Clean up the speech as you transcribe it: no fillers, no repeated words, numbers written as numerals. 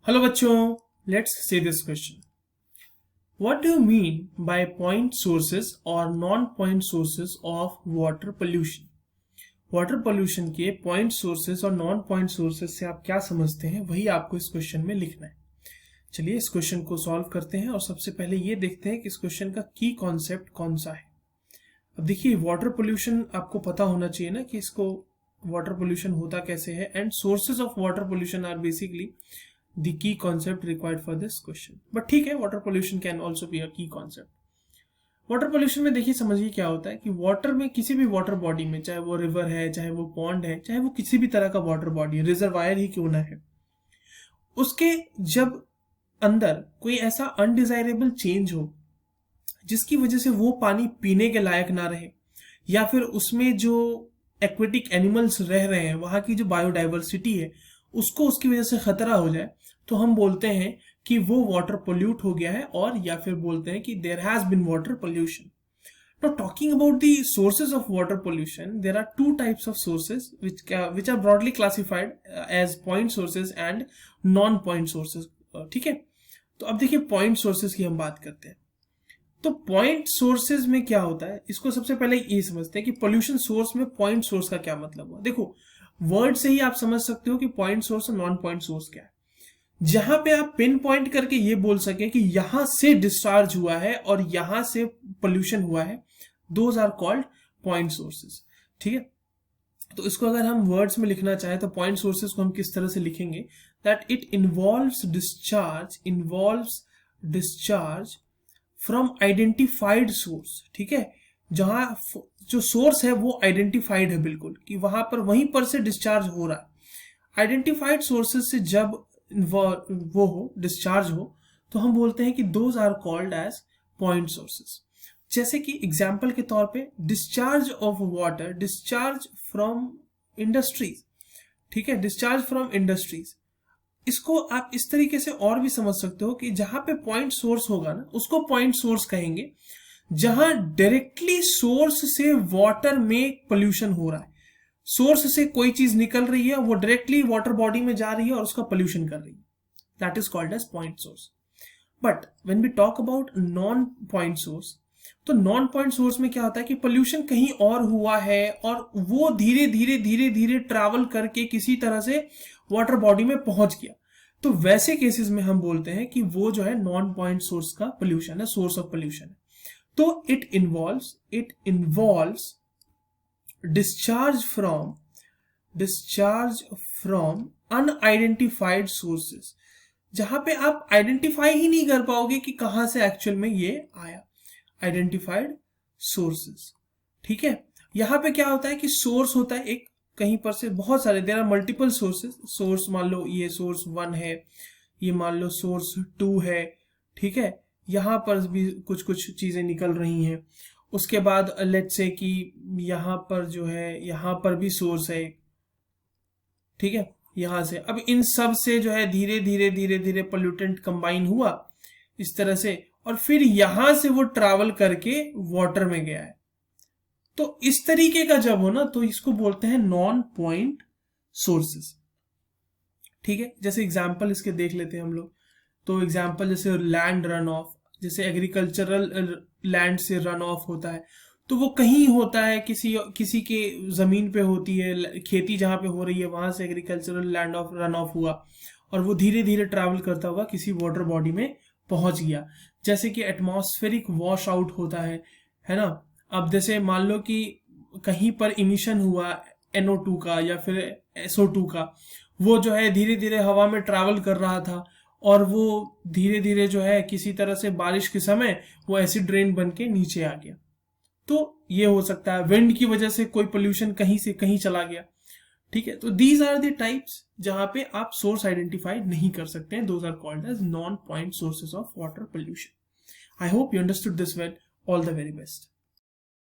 Hello बच्चों, let's see this question. What do you mean by point sources और non point sources of water pollution? Water pollution के point sources और non point sources से आप क्या समझते हैं, वही आपको इस क्वेश्चन में लिखना है. चलिए इस क्वेश्चन को सॉल्व करते हैं और सबसे पहले ये देखते हैं कि इस क्वेश्चन का की कॉन्सेप्ट कौन सा है. अब देखिए, वाटर पोल्यूशन आपको पता होना चाहिए ना कि इसको वाटर पोल्यूशन होता कैसे है, and sources of water pollution are basically the key concept required for this question. But ठीक है, water pollution can also be a key concept. Water pollution में देखिए, समझिए क्या होता है कि वाटर में, किसी भी वाटर बॉडी में, चाहे वो रिवर है, चाहे वो पॉन्ड है, चाहे वो किसी भी तरह का वाटर बॉडी, रिजर्वायर ही क्यों ना है, उसके जब अंदर कोई ऐसा अनडिजायरेबल चेंज हो जिसकी वजह से वो पानी पीने के लायक ना रहे, या फिर उसमें जो एक्वेटिक एनिमल्स रह रहे हैं, वहां की जो बायोडाइवर्सिटी है, उसको उसकी वजह से खतरा हो जाए, तो हम बोलते हैं कि वो वाटर पोल्यूट हो गया है, और या फिर बोलते हैं कि there has been water pollution. Now talking about the sources of water pollution, there are two types of sources which are broadly classified as point sources and non-point sources. ठीक है, तो अब देखिए पॉइंट सोर्सेज की हम बात करते हैं. तो पॉइंट सोर्सेज में क्या होता है, इसको सबसे पहले ये समझते हैं कि पोल्यूशन सोर्स में पॉइंट सोर्स का क्या मतलब हुआ. देखो, वर्ड से ही आप समझ सकते हो कि पॉइंट सोर्स और नॉन पॉइंट सोर्स क्या है. जहां पे आप पिन पॉइंट करके ये बोल सके कि यहां से डिस्चार्ज हुआ है और यहां से पोल्यूशन हुआ है, those are called point sources. ठीक है, तो इसको अगर हम वर्ड्स में लिखना चाहें तो पॉइंट सोर्सेज को हम किस तरह से लिखेंगे, that it involves discharge from identified source. ठीक है, जहां जो सोर्स है वो आइडेंटिफाइड है बिल्कुल, कि वहां पर वहीं पर से डिस्चार्ज हो रहा है. आइडेंटिफाइड सोर्सेज से जब वो हो, डिस्चार्ज हो, तो हम बोलते हैं कि those are called as point sources. जैसे कि एग्जांपल के तौर पे discharge of water, discharge from industries. ठीक है, डिस्चार्ज फ्रॉम इंडस्ट्रीज, इसको आप इस तरीके से और भी समझ सकते हो कि जहां पे पॉइंट सोर्स होगा ना, उसको पॉइंट सोर्स कहेंगे. जहां डायरेक्टली सोर्स से वाटर में पोल्यूशन हो रहा है, सोर्स से कोई चीज निकल रही है, वो डायरेक्टली वाटर बॉडी में जा रही है और उसका पोल्यूशन कर रही है, that is called as point source. But when we talk about non point source, तो नॉन पॉइंट सोर्स में क्या होता है कि पोल्यूशन कहीं और हुआ है और वो धीरे धीरे ट्रैवल करके किसी तरह से वाटर बॉडी में पहुंच गया. तो वैसे केसेस में हम बोलते हैं कि वो जो है नॉन पॉइंट सोर्स का पोल्यूशन है, सोर्स ऑफ पोल्यूशन है. तो it involves discharge from unidentified sources, जहां पे आप आइडेंटिफाई ही नहीं कर पाओगे कि कहां से एक्चुअल में ये आया. Identified sources. ठीक है, यहां पे क्या होता है कि सोर्स होता है एक, कहीं पर से बहुत सारे, there are multiple sources. Source मान लो ये सोर्स 1 है, ये मान लो सोर्स 2 है. ठीक है, यहां पर भी कुछ कुछ चीजें निकल रही हैं. उसके बाद लेट्स से कि यहां पर जो है, यहां पर भी सोर्स है. ठीक है, यहां से अब इन सब से जो है धीरे धीरे पोल्यूटेंट कंबाइन हुआ इस तरह से, और फिर यहां से वो ट्रैवल करके वाटर में गया है. तो इस तरीके का जब हो ना, तो इसको बोलते हैं नॉन पॉइंट सोर्सेस. ठीक है, जैसे एग्जांपल इसके देख लेते हैं हम लोग. तो एग्जांपल जैसे लैंड रन ऑफ, जैसे एग्रीकल्चरल लैंड से रन ऑफ होता है, तो वो कहीं होता है, किसी के जमीन पे होती है, खेती जहां पे हो रही है, वहां से agricultural land of run of हुआ और वो धीरे धीरे ट्रैवल करता हुआ किसी वाटर बॉडी में पहुंच गया. जैसे कि एटमॉस्फेरिक वॉश आउट होता है ना. अब जैसे मान लो कि कहीं पर इमिशन हुआ NO2 का या फिर SO2 का, वो जो है धीरे धीरे हवा में ट्रैवल कर रहा था और वो धीरे धीरे जो है किसी तरह से बारिश के समय वो एसिड रेन बन के नीचे आ गया. तो ये हो सकता है विंड की वजह से कोई पोल्यूशन कहीं से कहीं चला गया. ठीक है, तो दीज आर द टाइप्स जहां पे आप सोर्स आइडेंटिफाई नहीं कर सकते हैं. Those are called as non point sources of water pollution. I hope you understood this well. All the very best.